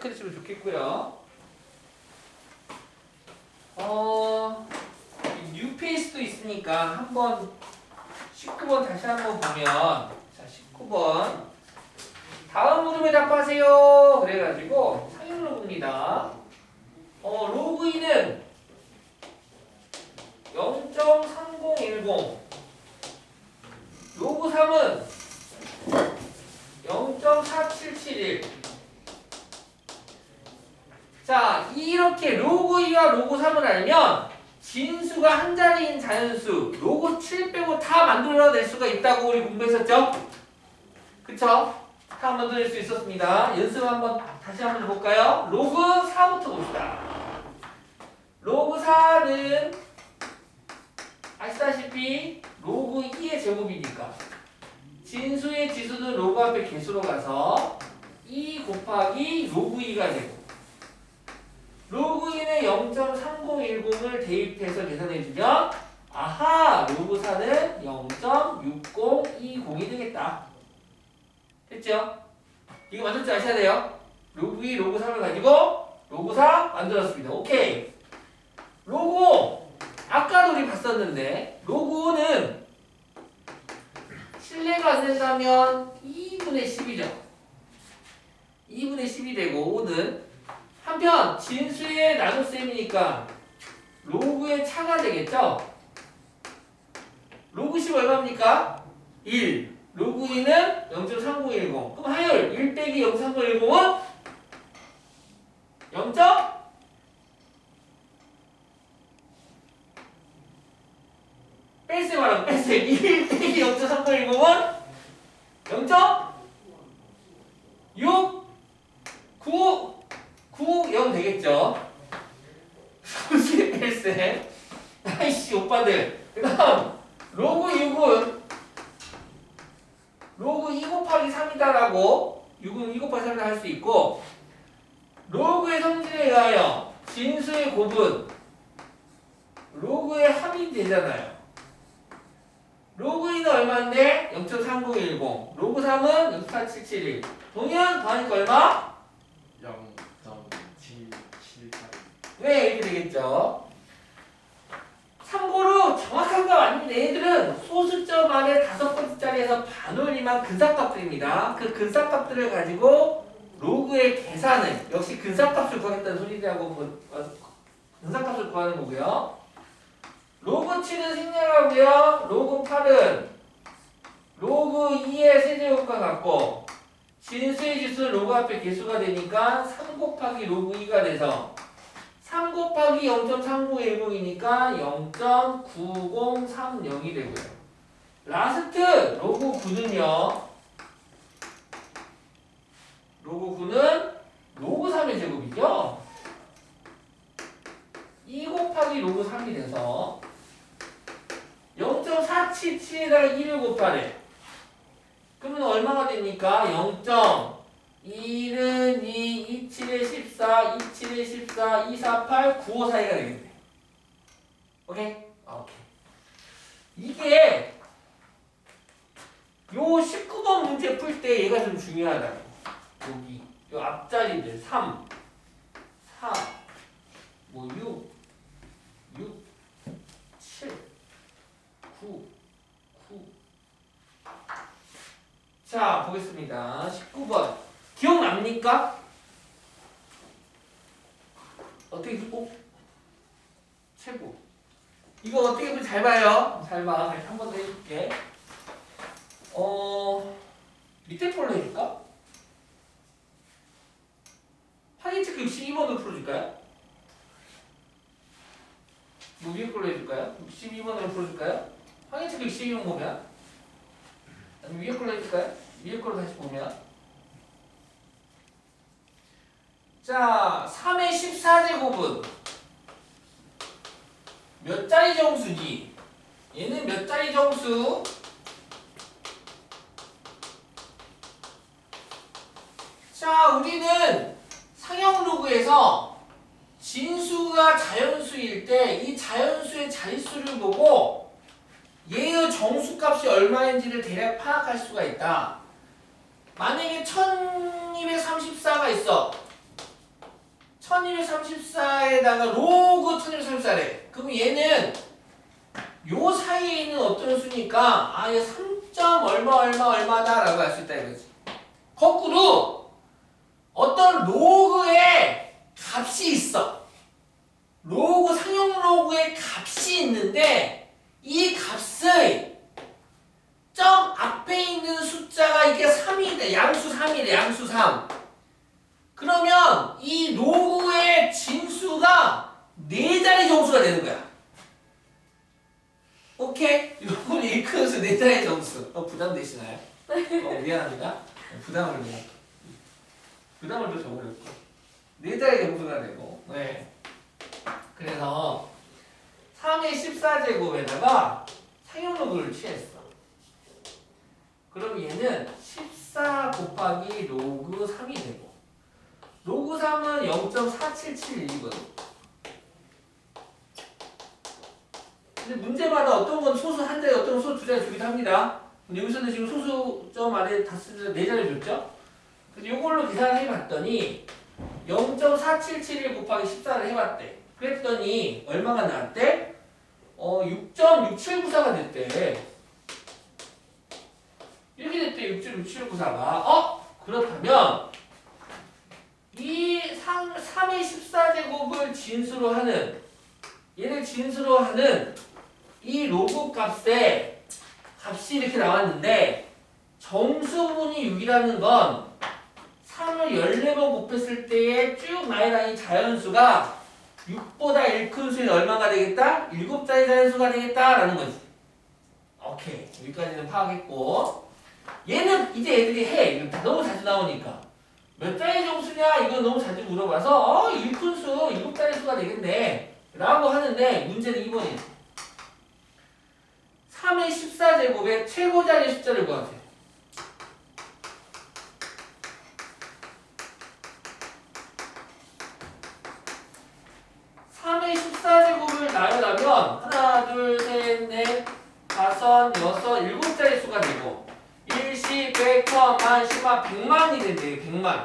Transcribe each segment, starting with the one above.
체크리스트로 좋겠고요. 뉴페이스도 있으니까 한번 19번 다시 한번 보면, 자 19번 다음 물음에 답하세요. 그래가지고 상용 로그입니다. 로그 2는 0.3010, 로그 3은 0.4771. 자, 이렇게 로그 2와 로그 3을 알면 진수가 한 자리인 자연수 로그 7 빼고 다 만들어낼 수가 있다고 우리 공부했었죠? 그쵸? 다 만들어낼 수 있었습니다. 연습 한번 다시 한번 해볼까요? 로그 4부터 봅시다. 로그 4는 아시다시피 로그 2의 제곱이니까 진수의 지수는 로그 앞에 개수로 가서 2 곱하기 로그 2가 되고, 로그 2는 0.3010을 대입해서 계산해주면 아하! 로그 4는 0.6020이 되겠다. 됐죠? 이거 만들 줄 아셔야 돼요. 로그 2, 로그 3을 가지고 로그 4 만들었습니다. 오케이. 로그 5. 아까도 우리 봤었는데 로그 5는 실례가 안 된다면 2분의 10이죠. 2분의 10이 되고 5는 한편 진수의 나눗셈이니까 로그의 차가 되겠죠. 로그 10 얼마입니까? 1. 로그 2는 0.3010. 그럼 하열 1 빼기 0.3010은 0. 뺄셈 말하고 뺄셈. 1 빼기 0.3010은 0.6 9 9 0 되겠죠. 수식 뺄셈. 아이씨 오빠들. 그 다음 로그 6은 로그 2 곱하기 3이다라고 6은 2 곱하기 3이다 할 수 있고, 로그의 성질에 의하여 진수의 곱은 로그의 합이 되잖아요. 로그 2는 얼마인데? 0.3010. 로그 3은 0.4771. 동현 더하니까 얼마? 0.778. 네, 이렇게 되겠죠. 참고로 정확한가 아니면 얘들은 소수점 안에 5번째 자리에서 반올림한 근사값들입니다. 그 근사값들을 가지고 로그의 계산을, 역시 근사값을 구하겠다는 소리라고 근사값을 구하는 거고요. 로그 7은 생략하고요. 로그 8은 로그 2의 세제곱과 같고, 진수의 지수는 로그 앞에 개수가 되니까 3 곱하기 로그 2가 돼서 3 곱하기 0.3010이니까 0.9030이 되고요. 라스트 로그 9는요. 로그 9는 로그 3의 제곱이죠. 2 곱하기 로그 3이 돼서 0.477에다가 1을 곱하래. 그러면 얼마가 됩니까? 1은 2, 27에 14, 27에 14, 248, 95 사이가 되겠네. 오케이? 오케이. 이게 요 19번 문제 풀 때 얘가 좀 중요하다고. 여기 요 앞자리들 3, 4, 뭐 6, 7, 9, 9. 자, 보겠습니다. 19번. 기억납니까? 어떻게 듣고? 최고. 이거 어떻게 보면 잘 봐요. 잘 봐. 한 번 더 해줄게. 밑에 걸로 해줄까? 확인 체크 62번으로 풀어줄까요? 뭐 위에 걸로 해줄까요? 62번으로 풀어줄까요? 확인 체크 62번 보면? 아니면 위에 걸로 해줄까요? 위에 걸로 다시 보면? 자, 3의 14제곱은 몇 자리 정수지? 얘는 몇 자리 정수? 자, 우리는 상형 로그에서 진수가 자연수일 때 이 자연수의 자릿수를 보고 얘의 정수값이 얼마인지를 대략 파악할 수가 있다. 만약에 1234가 있어. 1634에다가 로그 1634래. 그럼 얘는 요 사이에 있는 어떤 수니까 아, 얘 3점 얼마다라고 할 수 있다 이거지. 거꾸로 어떤 로그의 값이 있어. 로그 상용 로그의 값이 있는데 이 값의 점 앞에 있는 숫자가 이게 3이래. 양수 3이래. 양수 3. 그러면 이 로그의 진수가 4자리 정수가 되는 거야. 오케이? 로그 일큰수 4자리 정수. 부담되시나요? 미안합니다. 부담을 좀 적어볼게요. 4자리 정수가 되고. 네. 그래서 3의 14제곱에다가 상용 로그를 취했어. 그럼 얘는 14 곱하기 로그 3이 되고 로그 3은 0.4771이거든. 근데 문제마다 어떤 건 소수 한 자리, 어떤 건 소수 두 자리 주기도 합니다. 근데 여기서는 지금 소수점 안에 다 쓰는 4자리 줬죠? 그래서 이걸로 계산을 해봤더니 0.4771 곱하기 14를 해봤대. 그랬더니 얼마가 나왔대? 6.6794가 됐대. 이렇게 됐대. 6.6794가. 그렇다면 이 3의 14제곱을 진수로 하는 얘를 진수로 하는 이 로그 값의 값이 이렇게 나왔는데 정수분이 6이라는 건 3을 14번 곱했을 때의 쭉 나열한 이 자연수가 6보다 1 큰 수인 얼마가 되겠다? 7자리 자연수가 되겠다라는 거지. 오케이. 여기까지는 파악했고 얘는 이제 애들이 해. 이거 너무 자주 나오니까. 몇 자리 정수냐? 이거 너무 자주 물어봐서 1 큰 수, 7자리 수가 되겠네. 라고 하는데 문제는 2번이에요. 3의 14제곱의 최고자리 숫자를 구하세요. 나열하면 하나, 둘, 셋, 넷, 다섯, 여섯, 7자리 수가 되고 일시, 백, 천만, 십만, 백만이 된대요. 100만.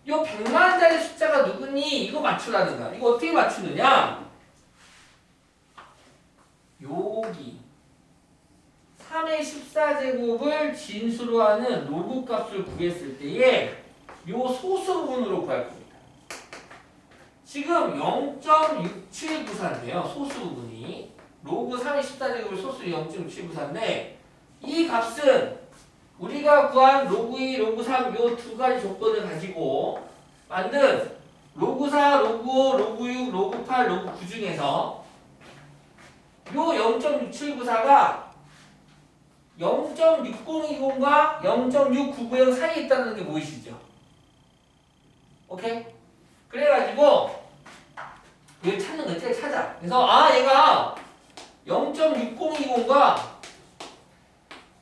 이 100만짜리 숫자가 누구니? 이거 맞추라는 거야. 이거 어떻게 맞추느냐? 여기 3의 14제곱을 진수로 하는 로그 값을 구했을 때에 요 소수 부분으로 구할 겁니다. 지금 0.6794인데요. 소수 부분이. 로그 3의 14제곱을 소수 0.6794인데 이 값은 우리가 구한 로그 2, 로그 3 요 두 가지 조건을 가지고 만든 로그 4, 로그 5, 로그 6, 로그 8, 로그 9 중에서 요 0.6794가 0.6020과 0.6990 사이에 있다는 게 보이시죠? 오케이? 그래가지고 얘를 찾는 거지. 찾아. 그래서 얘가 0.6020과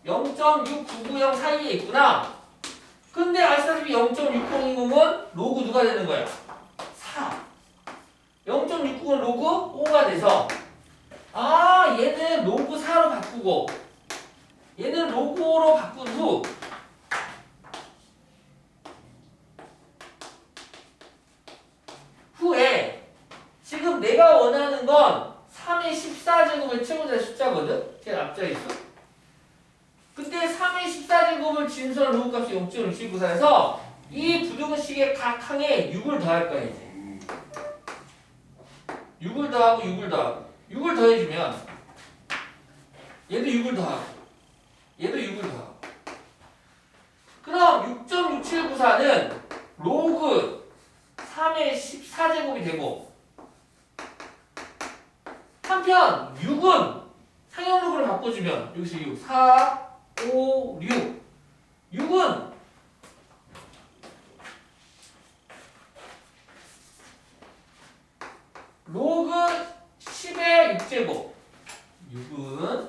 0.6990 사이에 있구나. 근데 아시다시피 0.6020은 로그 누가 되는 거야? 4. 0.69는 로그 5가 돼서 얘는 로그 4로 바꾸고 얘는 로그 5로 바꾼 후 후에 지금 내가 원하는 건 3의 14제곱의 최고자의 숫자거든? 제일 앞자에 있어. 근데 3의 14제곱을 진수한 로그 값이 0.6794에서 이 부등식의 각 항에 6을 더할 거야 이제. 6을 더하고 6을 더하고 6을 더해주면 얘도 6을 더하고 얘도 6을 더하고 그럼 6.6794는 로그 3의 14제곱이 되고 한편 6은 상형 로그를 바꿔주면 여기서 6, 4, 5, 6 6은 로그 10의 6제곱 6은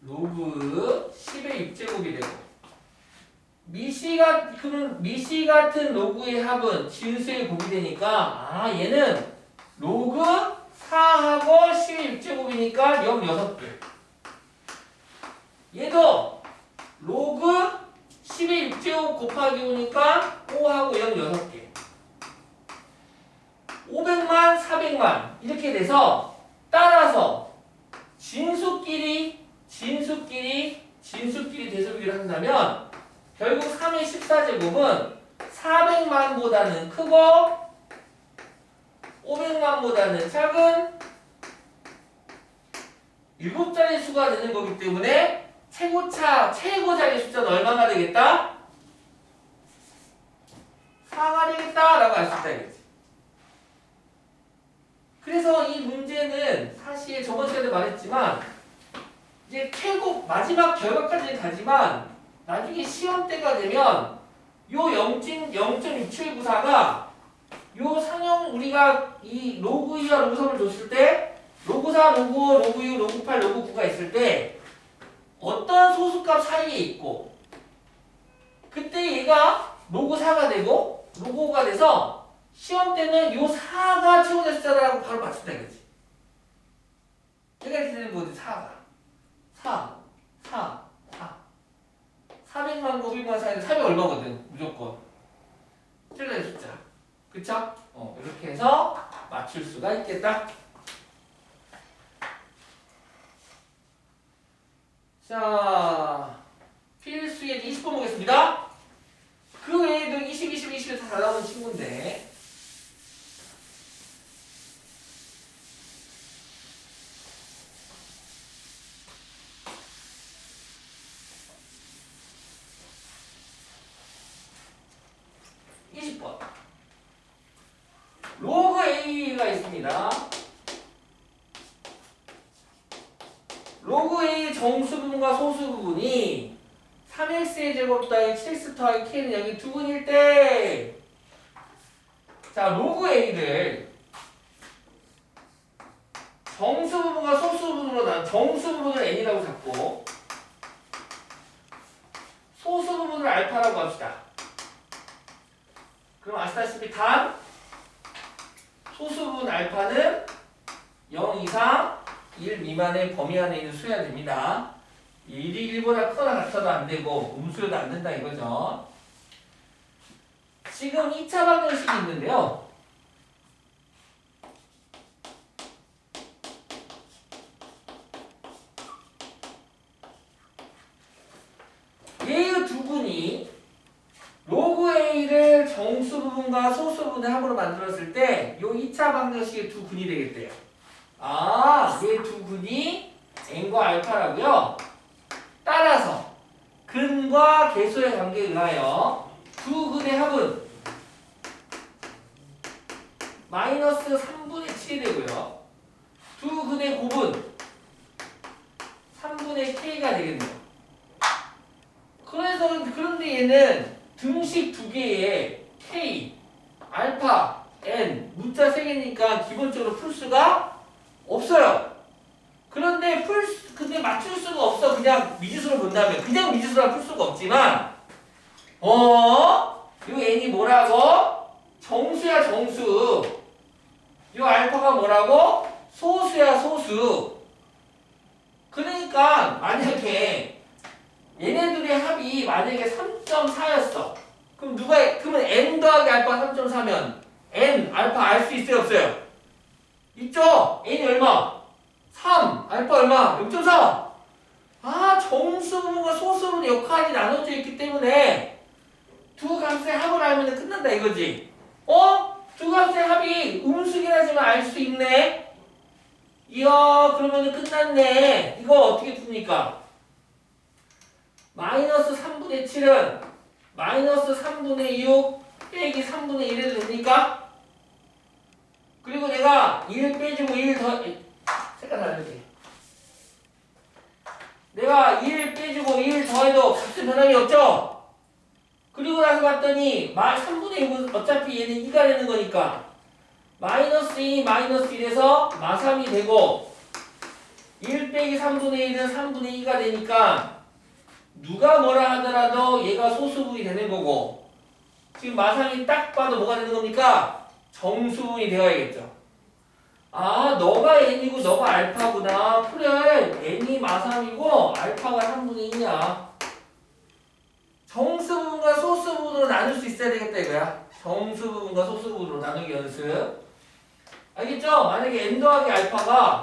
로그 10의 6제곱이 되고 미시 같은 로그의 합은 진수의 곱이 되니까 얘는 로그 4하고 10의 6제곱이니까 0 6개 얘도 로그 10의 6제곱 곱하기 5니까 5하고 0 6개 200만 이렇게 돼서 따라서 진수끼리 대소비를 한다면 결국 3의 14제곱은 400만보다는 크고 500만보다는 작은 7자리 수가 되는 거기 때문에 최고 자리 숫자는 얼마나 되겠다? 4가 되겠다라고 할 수 있다 이거지. 그래서 이 문제는 사실 저번 시간에 말했지만 이제 최고 마지막 결과까지는 가지만 나중에 시험 때가 되면 요 0.6794가 요 상형 우리가 이 로그 2와 로그 3을 줬을 때 로그 4, 로그 5, 로그 6, 로그 8, 로그 9가 있을 때 어떤 소수값 사이에 있고 그때 얘가 로그 4가 되고 로그 5가 돼서 시험 때는 요 4가 최고의 숫자라고 바로 맞춘다 이거지. 얘가 이렇게 되는 거지. 4가 4 400만 500만 사이에 400 얼마거든 무조건 최고의 숫자. 그쵸? 이렇게 해서 맞출 수가 있겠다. 자, 필수에 20번 보겠습니다. 그 외에도 20 다 잘 나오는 친구인데 20번 로그 A가 있습니다. 로그 A의 정수 부분과 소수 부분이 3x의 제곱 더하기 7x 더하기 k는 여기 두 분일 때 자, 로그 A를 정수 부분과 소수 부분으로 정수 부분을 n이라고 잡고 소수 부분을 알파라고 합시다. 그럼 아시다시피 단 소수 부분 알파는 0 이상 1 미만의 범위 안에 있는 수여야 됩니다. 1이 1보다 크거나 같아도 안 되고 음수여도 안 된다 이거죠. 지금 2차 방정식이 있는데요. 얘의 두 분이 로그 A를 정수 부분과 소수 부분의 합으로 만들었을 때 요 2차 방정식의 두 근이 되겠대요. 얘 두 근이 n과 알파라고요. 따라서 근과 계수의 관계에 의하여 두 근의 합은 마이너스 3분의 7이 되고요. 두 근의 곱은 3분의 k가 되겠네요. 그런데 얘는 등식 두 개에 k, 알파, n, 문자 세 개니까 기본적으로 풀 수가 없어요. 근데 맞출 수가 없어. 그냥 미지수로 본다면. 그냥 미지수라 풀 수가 없지만, 요 n이 뭐라고? 정수야, 정수. 요 알파가 뭐라고? 소수야, 소수. 그러니까, 만약에, 얘네들의 합이 만약에 3.4였어. 그러면 n 더하기 알파 3.4면, n, 알파 알 수 있어요, 없어요? 있죠? n이 얼마? 3, 알파 얼마? 0.4. 정수 부분과 소수 부분의 역할이 나눠져 있기 때문에 두 값의 합을 알면 끝난다 이거지. 두 값의 합이 음수긴 하지만 알 수 있네. 이야, 그러면 끝났네. 이거 어떻게 풉니까? 마이너스 3분의 7은 마이너스 3분의 6 빼기 3분의 1 해도 됩니까? 그리고 내가 1 빼주고 1 더 색깔 다르게 내가 1 빼주고 1 더해도 값은 변함이 없죠? 그리고 나서 봤더니 3분의 6은 어차피 얘는 2가 되는 거니까 마이너스 2, 마이너스 1에서 마3이 되고 1 빼기 3분의 1은 3분의 2가 되니까 누가 뭐라 하더라도 얘가 소수분이 되는 거고 지금 마3이 딱 봐도 뭐가 되는 겁니까? 정수분이 되어야겠죠. 너가 n이고 너가 알파구나. 그래, n이 마3이고 알파가 3분의 2냐. 정수 부분과 소수 부분으로 나눌 수 있어야 되겠다 이거야. 정수 부분과 소수 부분으로 나누기 연습. 알겠죠? 만약에 n 더하기 알파가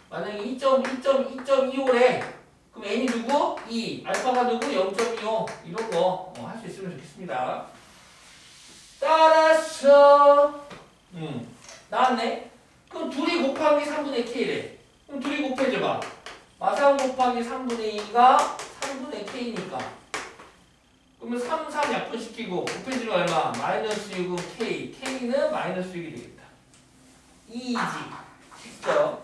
만약에 2.25래. 그럼 n이 누구? 2. 알파가 누구? 0.25. 이런 거 할 수 있으면 좋겠습니다. 따라서 나왔네. 그럼 둘이 곱하기 3분의 k래. 그럼 둘이 곱해줘봐. 마상 곱하기 3분의 2가 3분의 k니까. 그러면 3, 3 약분시키고 곱해주면 얼마? 마이너스 6은 k. k는 마이너스 6이 되겠다. 2이지. 쉽죠?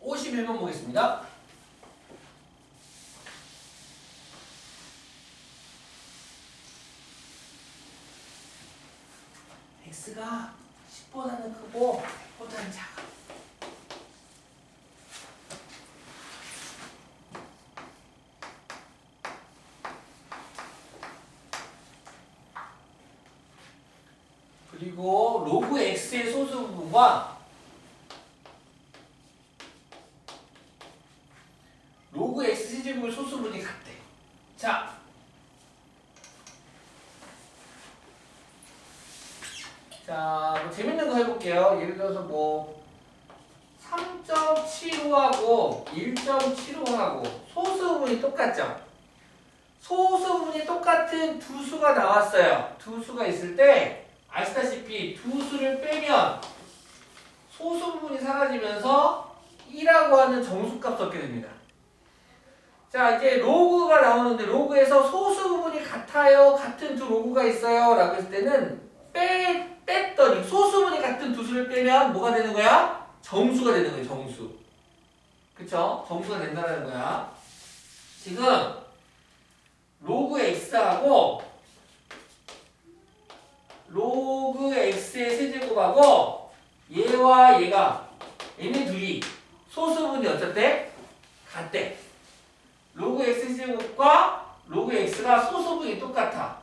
(51번) 보겠습니다. x가 10보다는 크고 100보다는 작아. 그리고 로그 x의 소수 부분과 로그 x 세제곱의 소수 부분이 같대. 자, 뭐 재밌는 거 해볼게요. 예를 들어서 뭐 3.75하고 1.75하고 소수 부분이 똑같죠? 소수 부분이 똑같은 두 수가 나왔어요. 두 수가 있을 때 아시다시피 두 수를 빼면 소수 부분이 사라지면서 2라고 하는 정수값을 얻게 됩니다. 자, 이제 로그가 나오는데 로그에서 소수 부분이 같아요. 같은 두 로그가 있어요. 라고 했을 때는 뺐더니 소수 부분이 같은 두 수를 빼면 뭐가 되는 거야? 정수가 되는 거예요. 정수. 그쵸? 정수가 된다는 거야. 지금 로그 x하고 로그 x의 세제곱하고 얘와 얘가 얘네 둘이 소수분이 어쨌대? 같대. 로그 x 세제곱과 로그 x가 소수분이 똑같아.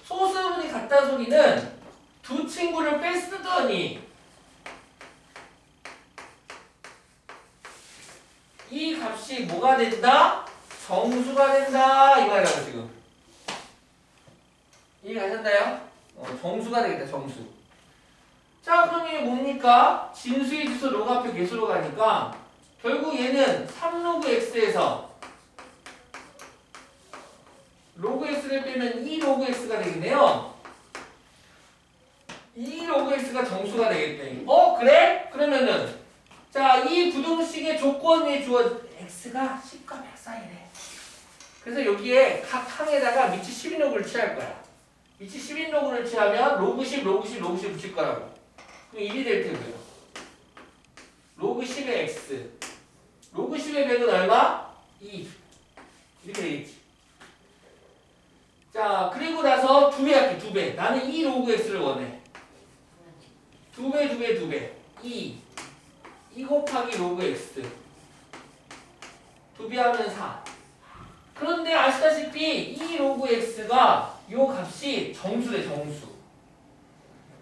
소수분이 같다는 소리는 두 친구를 뺐더니 이 값이 뭐가 된다? 정수가 된다 이 말이라고 지금. 이해가셨나요? 정수가 되겠다. 정수. 자, 그럼 이게 뭡니까? 진수의 지수 로그 앞에 개수로 가니까 결국 얘는 3로그 x에서 로그 x를 빼면 2로그 x가 되겠네요. 2로그 x가 정수가 되겠대. 그래? 그러면은 자, 이 부등식의 조건이 주어 x가 10과 100 사이래. 그래서 여기에 각 항에다가 위치 12로그를 취할 거야. 위치 12로그를 취하면 로그 10, 로그 10, 로그 10 붙일 거라고. 그럼 1이 될 테고요. 로그 10의 x. 로그 10의 100은 얼마? 2. 이렇게 되겠지. 자, 그리고 나서 2배 할게. 2배. 나는 2 로그 x를 원해. 2배, 2배, 2배. 2 곱하기 로그 x. 2배 하면 4. 그런데 아시다시피 2 로그 x가 요 값이 정수래. 정수.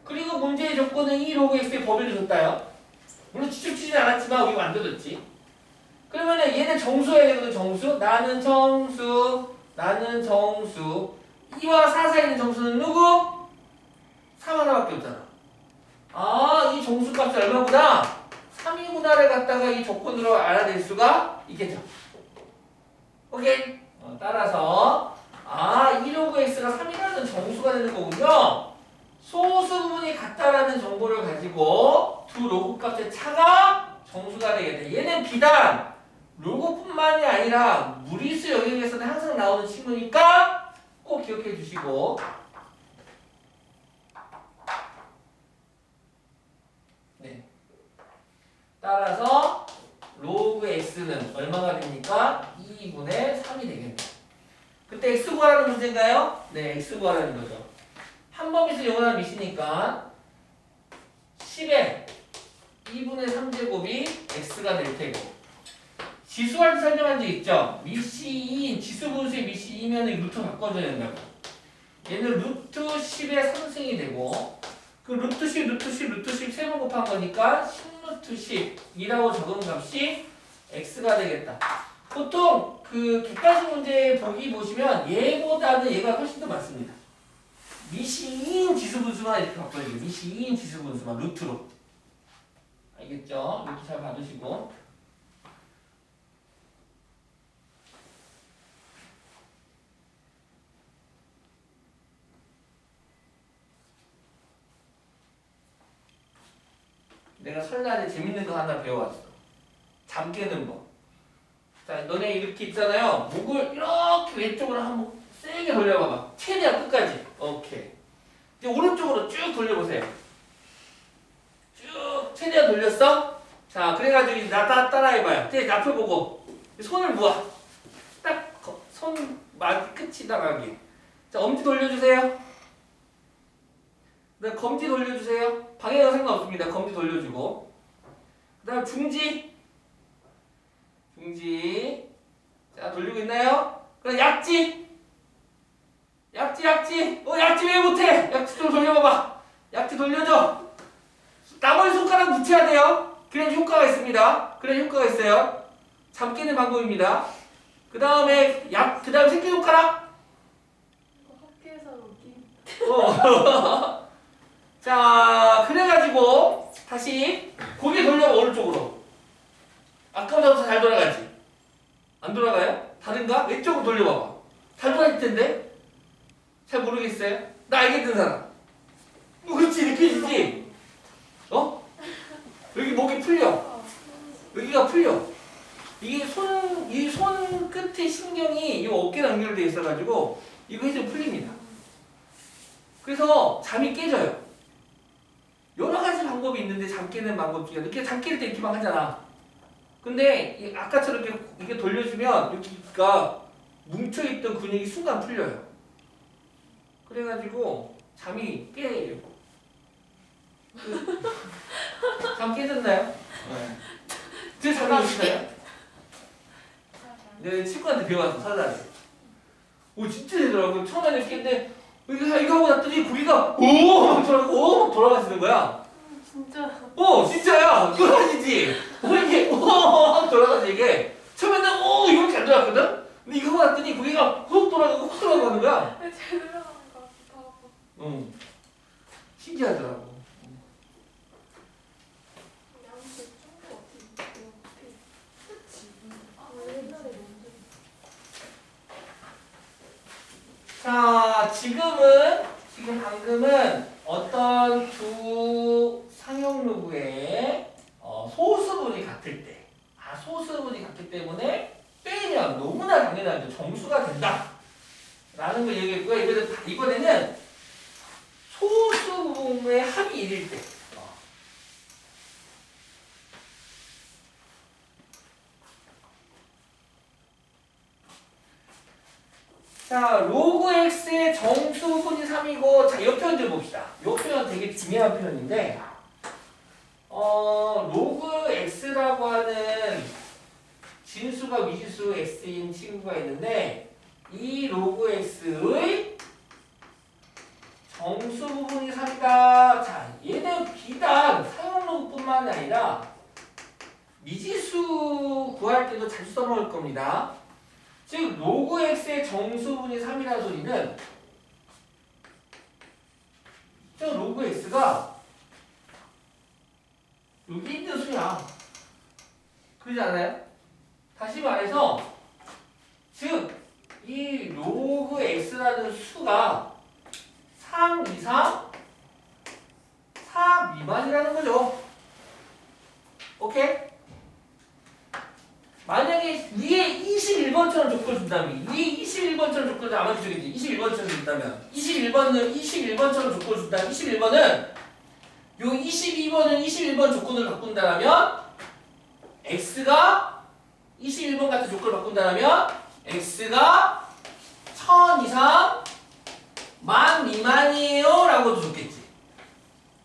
그리고 문제의 조건은 2 로그 x의 범위를 줬다요. 물론 직접 치진 않았지만 우리가 만들어줬지. 그러면은 얘는 정수여야 되거든. 정수. 나는 정수. 나는 정수. 2와 4 사이 있는 정수는 누구? 3 하나밖에 없잖아. 아, 이 정수값이 얼마구나? 3이구나를 갖다가 이 조건으로 알아낼 수가 있겠죠. 오케이? 따라서 2로그 x가 3이라는 정수가 되는 거군요. 소수 부분이 같다라는 정보를 가지고 두 로그 값의 차가 정수가 되겠다. 얘는 비단 로그뿐만이 아니라 무리수 영역에서는 항상 나오는 친구니까 꼭 기억해 주시고. 네. 따라서 로그 x는 얼마가 됩니까? 2분의 3이 되겠네요. 그때 x 구하라는 문제인가요? 네, x 구하라는 거죠. 한 범위에서 영원한 미시니까 10에 2분의 3제곱이 x가 될 테고, 지수할 때 설명한 적 있죠? 미시 2인 지수 분수의 미시 2면은 루트 바꿔줘야 된다고. 얘는 루트 10의 3승이 되고, 그 루트 10, 루트 10, 루트 10 세 번 곱한 거니까 10루트 to 12라고 적은 값이 x가 되겠다. 보통 그 객관식 문제 보기 보시면 얘보다는 얘가 훨씬 더 많습니다. 미시인 지수분수만 이렇게 바꿔야죠. 미시인 지수분수만 루트로. 알겠죠? 루트 잘 받으시고. 내가 설날에 재밌는 거 하나 배워왔어. 잠 깨는 거. 자, 너네 이렇게 있잖아요. 목을 이렇게 왼쪽으로 한번 세게 돌려봐봐. 최대한 끝까지. 오케이. 이제 오른쪽으로 쭉 돌려보세요. 쭉 최대한 돌렸어? 자, 그래가지고 나 따라해봐요. 이제 앞을 보고 손을 모아. 딱 손 끝이 나가게. 자, 엄지 돌려주세요. 그 다음 검지 돌려주세요. 방향은 상관없습니다. 검지 돌려주고. 그 다음 중지. 자, 돌리고 있나요? 그럼 약지. 약지. 약지 왜 못해? 약지 좀 돌려봐봐. 약지 돌려줘. 나머지 손가락 붙여야 돼요. 그래야 효과가 있습니다. 그래야 효과가 있어요. 잠 깨는 방법입니다. 그 다음에 그 다음 새끼손가락. 학교에서 로기. 자, 그래가지고 다시 고개 돌려봐. 오른쪽으로. 아까보다 잘 돌아가지? 안 돌아가요? 다른가? 왼쪽으로 돌려봐봐. 잘 돌아갈 텐데? 잘 모르겠어요? 나 알겠는 사람? 그렇지, 느껴지지? 어? 여기 목이 풀려. 여기가 풀려. 이게 이 손 끝에 신경이 이 어깨랑 연결되어 있어가지고 이거 해주면 풀립니다. 그래서 잠이 깨져요. 여러 가지 방법이 있는데 잠 깨는 방법 중에 이렇게 잠 깰 때 이렇게만 하잖아. 근데 아까처럼 이렇게 돌려주면 여기가 뭉쳐있던 근육이 순간 풀려요. 그래가지고 잠이 깨요. 잠 깨졌나요? 네. 제 잠이 오시나요? 네, 친구한테 배워왔어, 설날에. 오, 진짜 되더라고. 처음에 이렇게 했는데 이거 하고 났더니 고기가 막 돌아가시는 거야. 진짜. 진짜야. 돌아가시지. 이게 돌아가지 이게. 처음에는 이렇게 안 돌아갔거든. 근데 이거 하고 났더니 고기가 훅 돌아가는 거야. 잘 들어가는 것 같아. 응. 신기하더라고. 자, 방금은 어떤 두 상용로그의 소수분이 같을 때, 소수분이 같기 때문에 빼면 너무나 당연하죠. 정수가 된다. 라는 걸 얘기했고요. 이번에는 소수분의 합이 1일 때. 자, 로그 x의 정수분이 3이고, 자, 이 표현 좀 봅시다. 이 표현 되게 중요한 표현인데, 로그 x라고 하는 진수가 미지수 x인 친구가 있는데, 이 로그 x의 정수 부분이 3이다. 자, 얘는 비단 사용 로그뿐만 아니라 미지수 구할 때도 자주 써먹을 겁니다. 즉 로그 x의 정수분이 3이라는 소리는 저 로그 x가 여기 있는 수야. 그러지 않아요? 다시 말해서 즉 이 로그 x라는 수가 3 이상 4 미만이라는 거죠. 오케이? 만약에 위에 21번처럼 조건을 준다면, 위에 21번처럼 조건을 아마 주겠지. 21번처럼 준다면, 21번처럼 조건을 준다면, 21번은 요 22번은 21번 조건을 바꾼다면, x가 21번 같은 조건을 바꾼다면, x가 1000 이상 만 미만이에요 라고도 줬겠지.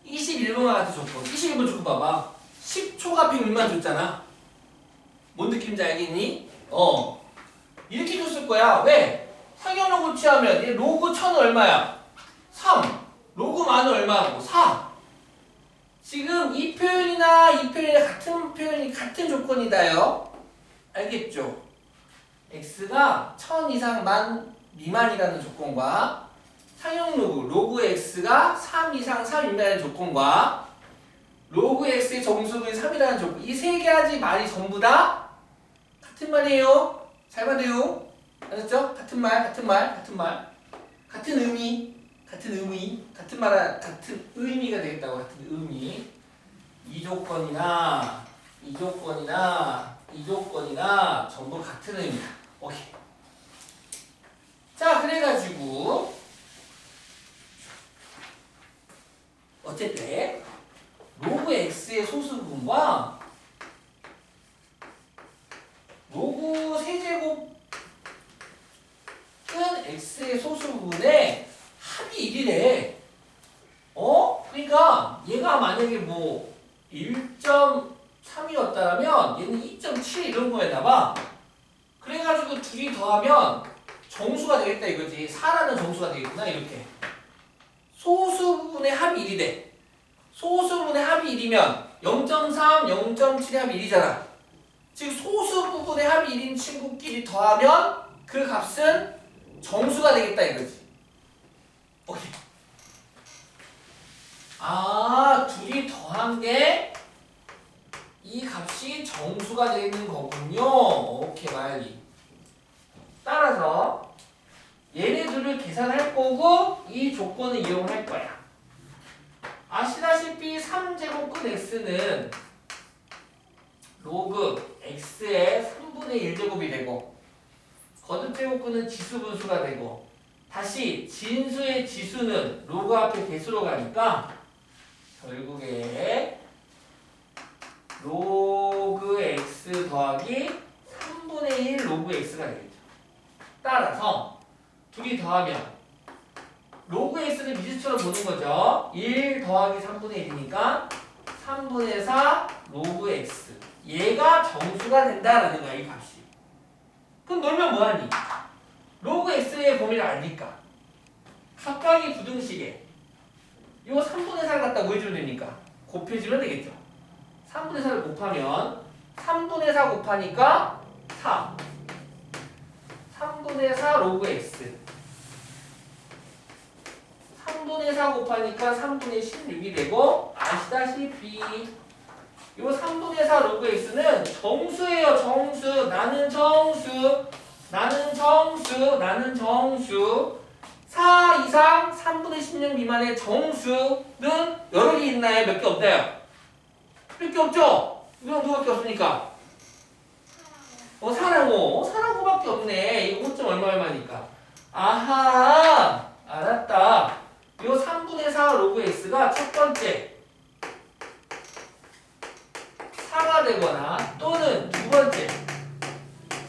21번과 같은 조건. 21번 조건 봐봐. 10초가 100미만 줬잖아. 뭔 느낌인지 알겠니? 이렇게 줬을 거야. 왜? 상형로그 취하면 얘 로그 1000은 얼마야? 3. 로그 만은 얼마고? 4. 지금 이 표현이나 이 같은 표현이 같은 조건이다요. 알겠죠? x가 1000 이상 만 미만이라는 조건과 상용 로그 x가 3 이상 3 미만이라는 조건과 로그 x의 정수분이 3이라는 조건, 이 세 가지 말이 전부 다 같은 말이에요. 잘 봐도요. 알았죠? 같은 말, 같은 의미, 같은 말, 같은 의미가 되겠다고. 같은 의미. 이 조건이나 전부 같은 의미다. 오케이. 자, 그래가지고 어쨌든 로그 x의 소수분과 로그 세제곱은 x의 소수분의 합이 1이래. 그러니까 얘가 만약에 뭐 1.3이었다면 얘는 2.7 이런 거에다가 그래가지고 둘이 더하면 정수가 되겠다 이거지. 4라는 정수가 되겠구나 이렇게. 소수분의 합이 1이래. 소수분의 합이 1이면 0.3, 0.7의 합이 1이잖아. 즉 소수부분의 합이 1인 친구끼리 더하면 그 값은 정수가 되겠다 이거지. 오케이. 둘이 더한 게 이 값이 정수가 되는 거군요. 오케이, 말이. 따라서 얘네들을 계산할 거고 이 조건을 이용할 거야. 아시다시피 3제곱근 x는 로그 x의 3분의 1제곱이 되고 거듭제곱근은 지수분수가 되고 다시 진수의 지수는 로그 앞에 개수로 가니까 결국에 로그 x 더하기 3분의 1 로그 x가 되겠죠. 따라서 둘이 더하면 로그 x는 미지수처럼 보는 거죠. 1 더하기 3분의 1이니까 3분의 4 로그 x. 얘가 정수가 된다라는 거야, 이 값이. 그럼 놀면 뭐하니? 로그 x의 범위를 아니까 각각이 부등식에 이거 3분의 4를 갖다 뭐 해주면 됩니까? 곱해주면 되겠죠. 3분의 4를 곱하면 3분의 4 곱하니까 4. 3분의 4 로그 x. 3분의 4 곱하니까 3분의 16이 되고 아시다시피 이 3분의 4 로그 x는 정수예요. 정수. 나는 정수. 4 이상 3분의 16 미만의 정수는 여러 개 있나요? 몇 개 없나요? 몇 개 없죠? 이건 누구밖에 없으니까? 사랑고밖에 없네. 이거 5점 얼마니까? 아하, 알았다. 이 3분의 4 로그 x가 첫 번째 4가 되거나 또는 두 번째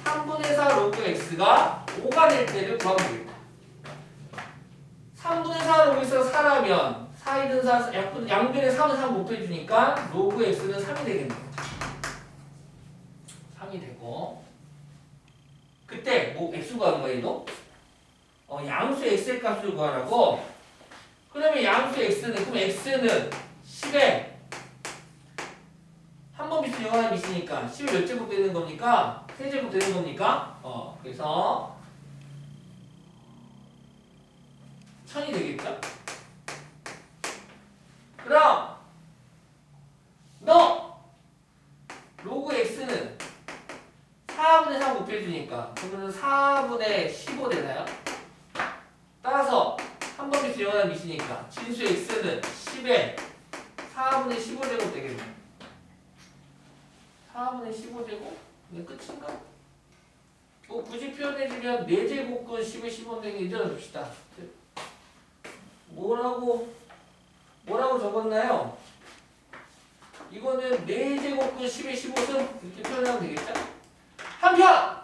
3분의 4 로그 x가 5가 될 때를 구하면 되겠다. 3분의 4 로그 x가 4라면 4이든 4, 양변에 3은 3 곱해주니까 로그 x는 3이 되겠네요. 3이 되고 그때 뭐 x 구하는 거예요, 얘도? 양수 x의 값을 구하라고. 그러면 양수 x는 그럼 x는 10에 한 번 밑으로 영하나 밑이니까 10이 몇 제곱 되는 겁니까? 세제곱 되는 겁니까? 그래서 1000이 되겠죠? 그럼 너 로그 x는 4분의 3 곱해주니까 그러면 4분의 15 되나요? 따라서 한 번 밑으로 영하나 밑이니까 진수 x는 10에 4분의 15제곱 되겠네요. 4분의 15제곱? 이게 끝인가? 뭐 굳이 표현해주면 4제곱근 10에 15 되게 잊어줍시다. 뭐라고 적었나요? 이거는 4제곱근 10에 15는 이렇게 표현하면 되겠죠? 한편!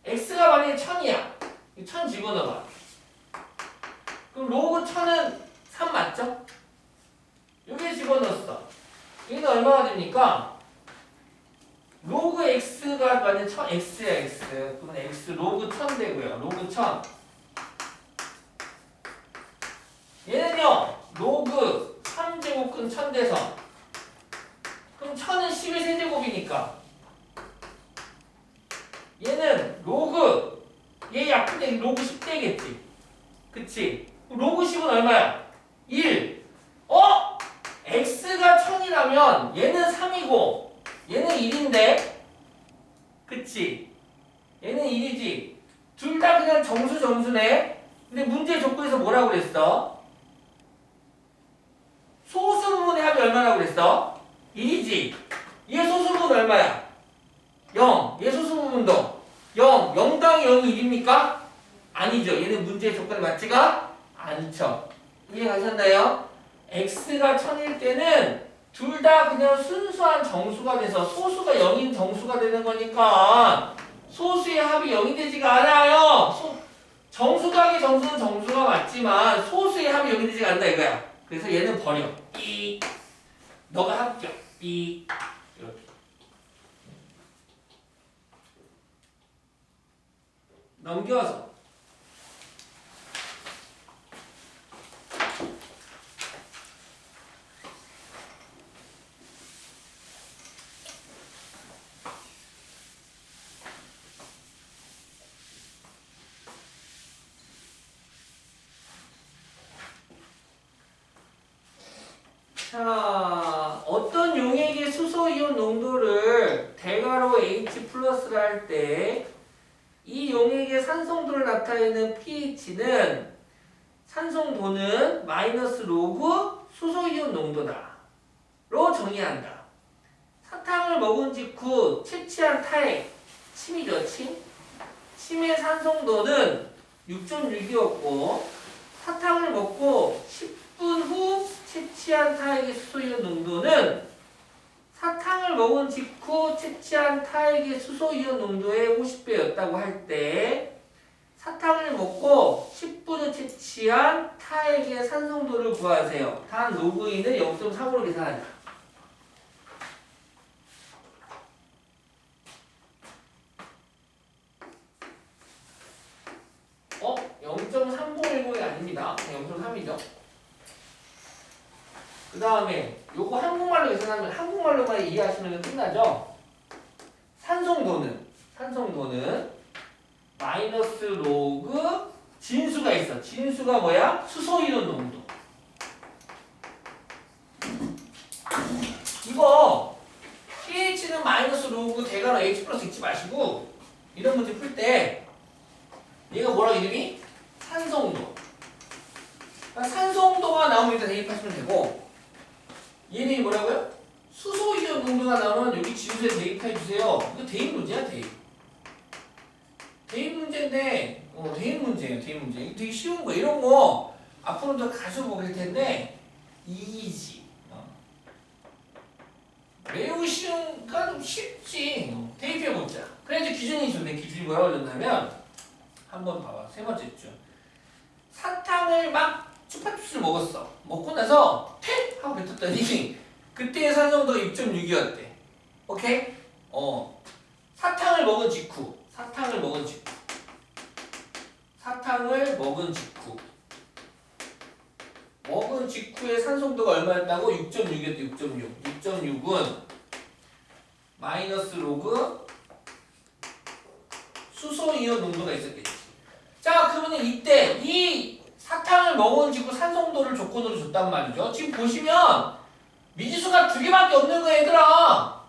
x가 만약에 1000이야. 1000 집어넣어봐. 그럼 로그 1000은 3 맞죠? 여기에 집어넣었어. 여기는 얼마가 됩니까? 로그 x가 만약 1000, x야 x. 그럼 x 로그 1000 되고요. 로그 1000. 얘는요. 로그 3제곱 그럼 1000 돼서 그럼 1000은 10의 세제곱이니까 얘는 로그 얘 약분되기 로그 10 되겠지. 그치? 로그 10은 얼마야? 1. x가 1000이라면 얘는 3이고 얘는 1인데 그치? 얘는 1이지. 둘 다 그냥 정수네. 근데 문제 조건에서 뭐라고 그랬어? 소수 부분의 합이 얼마라고 그랬어? 1이지. 얘 소수 부분 얼마야? 0. 얘 소수 부분도 0. 0당이 0이 1입니까? 아니죠. 얘는 문제의 조건에 맞지가 않죠. 이해가셨나요? x가 1000일 때는 둘 다 그냥 순수한 정수가 돼서 소수가 0인 정수가 되는 거니까 소수의 합이 0이 되지가 않아요. 정수 더하기 정수는 정수가 맞지만 소수의 합이 0이 되지가 않는다 이거야. 그래서 얘는 버려. 삐. 너가 합격. 삐. 이렇게. 넘겨서 자, 어떤 용액의 수소이온 농도를 대괄호 H 플러스를 할 때 이 용액의 산성도를 나타내는 pH는 산성도는 마이너스 로그 수소이온 농도다 로 정의한다. 사탕을 먹은 직후 채취한 타액, 침이죠, 침. 침의 산성도는 6.6이었고 사탕을 먹고 10분 후 채취한 타액의 수소이온 농도는 사탕을 먹은 직후 채취한 타액의 수소이온 농도의 50배였다고 할 때 사탕을 먹고 10분 후 채취한 타액의 산성도를 구하세요. 단 로그인을 0.3으로 계산하자. 0.3010이 아닙니다. 0.3이죠. 그 다음에 요거 한국말로 계산하면 한국말로만 이해하시면 끝나죠. 산성도는 마이너스 로그 진수가 있어. 진수가 뭐야? 수소이온 농도. 이거 pH는 마이너스 로그 대괄호 H 플러스 읽지 마시고 이런 문제 풀 때 얘가 뭐라고 이름이? 산성도. 그러니까 산성도가 나오면 일단 대입하시면 되고 얘는 뭐라고요? 수소이온 농도가 나오면 여기 지우에 대입해주세요. 이거 대입 문제야, 대입. 대입 문제인데, 대입 문제예요, 대입 문제. 이거 되게 쉬운 거. 이런 거 앞으로도 가져보게 될 텐데, 이지. 매우 쉬운, 그러니까 좀 쉽지. 대입해보자. 그래야지 기준이 있어. 내 기준이 뭐라고 그랬냐면, 한번 봐봐. 세 번째 줄. 사탕을 막 추파춥스를 먹었어. 먹고 나서 택! 하고 뱉었더니 그때의 산성도가 6.6이었대. 오케이? 사탕을 먹은 직후 먹은 직후의 산성도가 얼마였다고? 6.6이었대. 6.6. 6.6은 마이너스 로그 수소이온 농도가 있었겠지. 자, 그러면 이때 이 사탕을 먹은 직후 산성도를 조건으로 줬단 말이죠. 지금 보시면 미지수가 두 개밖에 없는 거야, 얘들아.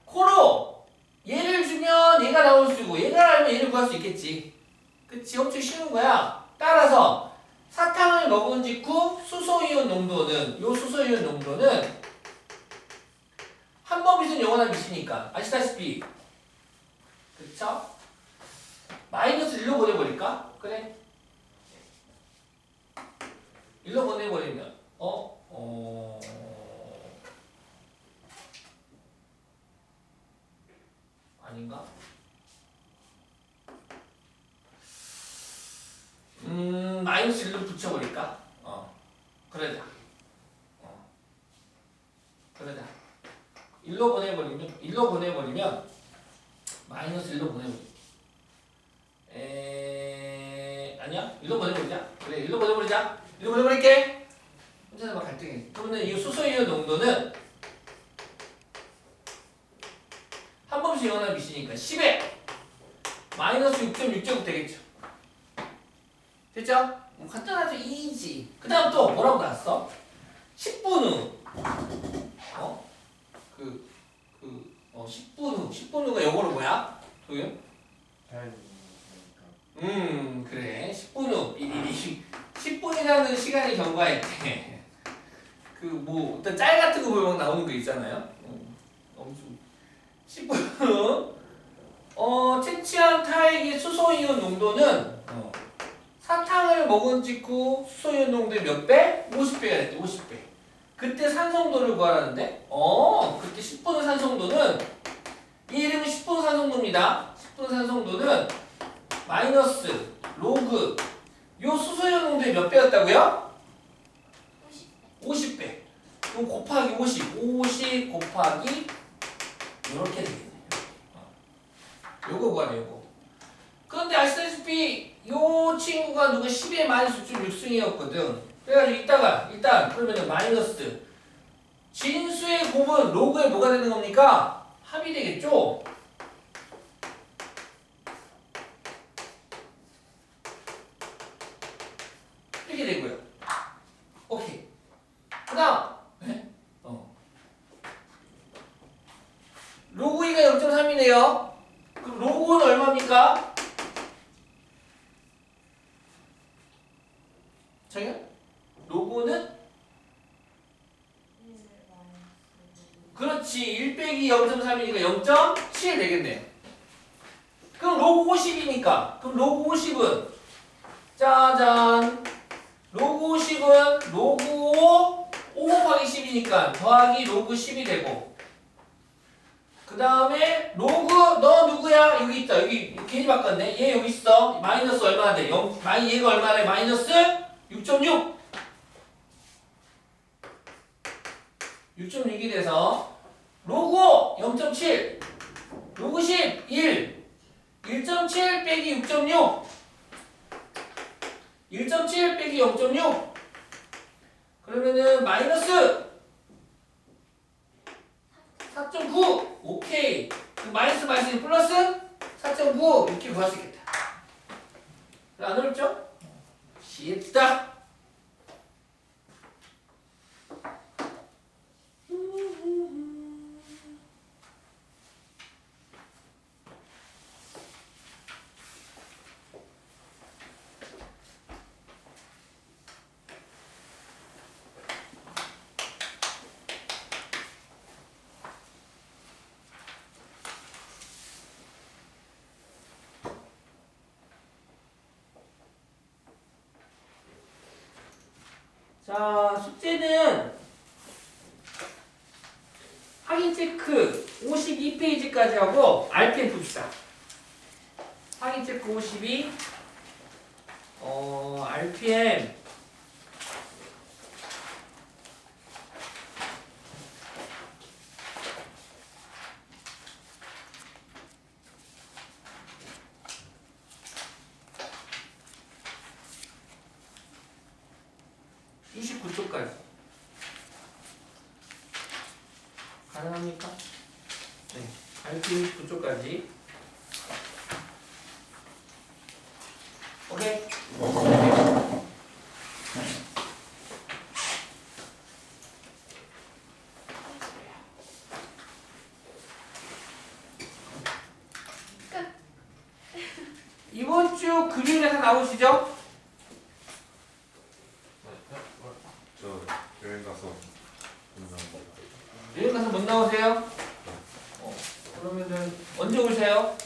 코로 얘를 주면 얘가 나올 수 있고 얘가 나오면 얘를 구할 수 있겠지. 그치? 엄청 쉬운 거야. 따라서 사탕을 먹은 직후 수소이온 농도는 한 번 빛은 영원한 빛이니까 아시다시피 그쵸? 마이너스 1로 보내버릴까? 그래. 1로 보내버리면 아닌가? 마이너스 1로 붙여버릴까? 그러자. 그러자. 1로 보내버리면 마이너스 1로 보내버릴게. 아니야? 1로 보내버리자. 그래, 1로 보내버리자. 1로 보내버릴게. 혼자서만 갈등이. 그러면 이 수소이온 농도는 한 번씩 일어나는 미시니까 10에 마이너스 6.6제곱 되겠죠. 됐죠? 간단하죠. 2지. 그 다음 또 뭐라고 나왔어? 10분 후. 10분 후가 영어로 뭐야? 도윤? 그래. 10분 후. 10분이라는 시간이 경과할 때, 어떤 짤 같은 거 보면 나오는 거 있잖아요. 엄청. 10분 후, 채취한 타액의 수소이온 농도는, 사탕을 먹은 직후 수소이온 농도의 몇 배? 50배가 됐대, 50배. 그때 산성도를 구하라는데, 그때 10분 후 산성도는, 이 이름은 10분 후 산성도입니다. 10분 후 산성도는 마이너스, 로그, 요 수소이온 농도의 몇 배였다고요? 50배. 그럼 곱하기 50 곱하기 이렇게 되겠네요. 요거 구하래, 요거. 그런데 아시다시피 요 친구가 누가 10에 마이너스 6.6승이었거든. 그래가지고 일단 그러면은 마이너스 진수의 곱은 로그에 뭐가 되는 겁니까? 합이 되겠죠? 이렇게 되고요. 오케이. 그 다음 로그 2가 0.3이네요. 그럼 로그는 얼마입니까? 정현? 로그는? 그렇지. 1 빼기 0.3이니까 0.7 되겠네. 그럼 로그 50이니까. 그럼 로그 50은 짜잔. 로그 50은 로그 5 곱하기 10이니까 더하기 로그 10이 되고, 그 다음에 로그 너 누구야? 여기 있다. 여기 괜히 바꿨네. 얘 여기 있어. 마이너스 얼마나 돼? 얘가 얼마나 돼? 마이너스 6.6. 6.6이 돼서 로그 0.7, 로그 10 1, 1.7 빼기 6.6, 1.7 빼기 0.6. 그러면은 마이너스 4.9. 오케이. 마이너스 플러스 4.9 이렇게 구할 수 있겠다. 안 어렵죠? 쉽다. 자, 숙제는 확인 체크 52페이지까지 하고 RPM 풉시다. 확인 체크 52. RPM (29초까지) 가능합니까? 네, RPM 29초까지. 오케이. 이번 주 금요일에 다 나오시죠? 저 여행 가서 운동합니다. 여행 가서 못 나오세요? 그러면은 언제 오세요?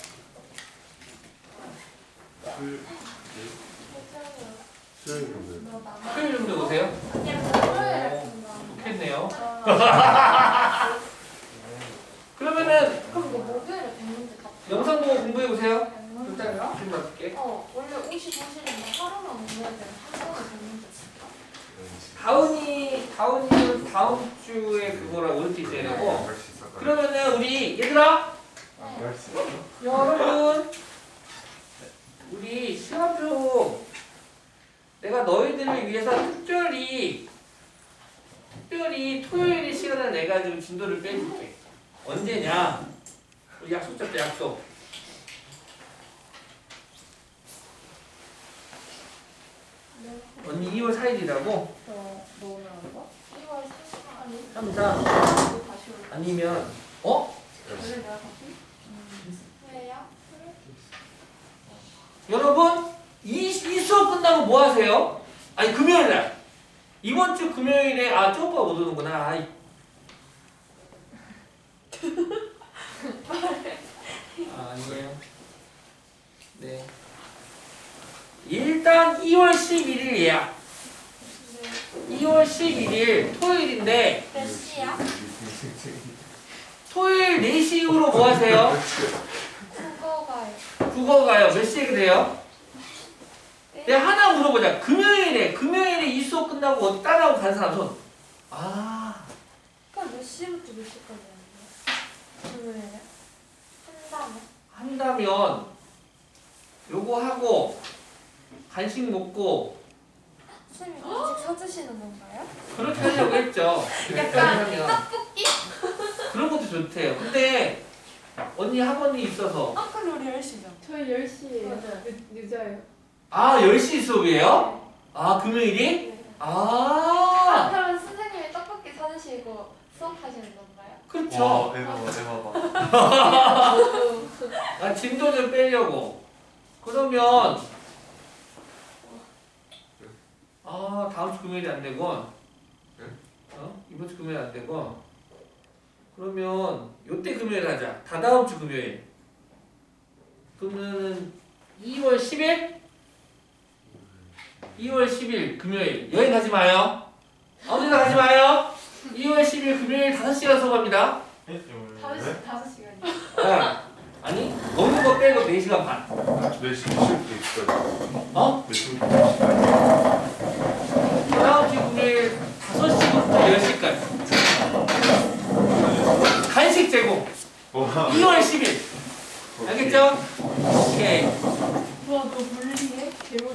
수요일 정도. 토요일 정도 오세요? 좋겠네요. 그러면은 그럼 뭐 목요일에 뵙는데 갑자기 영상 보고 공부해 보세요. 뵙는데요? 지금 맞을게. 원래 55시간인데 하루만 공부해야 되는 한 번에 뵙는데 진짜? 다운이는 다음 주에 그거랑 올때 있어야 되고. 할수 있을까요? 그러면은 우리 얘들아, 할수 있어? 여러분, 우리 시간표 내가 너희들을 위해서 특별히 특별히 토요일에 시간을 내 가지고 진도를 빼줄게. 언제냐? 우리 약속 잡자 약속. 언니 2월 4일이라고? 뭐 나온 거? 2월 3일. 3, 4 다시 올. 아니면 어? 그래 내가 다시? 왜요? 여러분 이 수업 끝나고 뭐 하세요? 아니 금요일날 이번 주 금요일에 쪼오빠 못 오는구나. 아이. 아니에요. 네. 일단 2월 11일 예약. 2월 11일 토요일인데 몇 시야? 토요일 4시 이후로 뭐 하세요? 국어 가요. 국어 가요. 몇 시에 그래요? 내가 하나 물어보자. 금요일에 이 수업 끝나고 어디 따라하고 가는 사람 손. 아, 그럼 몇 시부터 몇 시까지 하는 거야? 금요일에? 한다면? 한다면 요거 하고 간식 먹고 선생님 간식 사주시는 건가요? 그렇게 하려고 했죠. 약간 하면 떡볶이? 그런 것도 좋대요. 근데 언니 학원이 있어서 아 근데 우리 10시죠? 저희 10시에요. 맞아요. 늦어요. 10시 수업이에요? 금요일이? 네. 그러면 선생님이 떡볶이 사주시고 수업하시는 건가요? 그렇죠. 에바. 진도 좀 빼려고. 그러면 다음 주 금요일이 안 되고 이번 주 금요일 안 되고 그러면 요때 금요일 하자. 다다음 주 금요일. 그러면은 2월 10일? 2월 10일 금요일 여행 가지 마요. 어디나 가지 마요. 2월 10일 금요일 5시간 수업합니다. 5시간이요. 네. 아니 먹는 거 빼고 4시간 반. 4시 쉴때 있어요. 어? 4시 다음 주 금요일 5시부터 10시까지 간식 제공 2월 10일 알겠죠? 오케이. 와, 너 물리해? 개물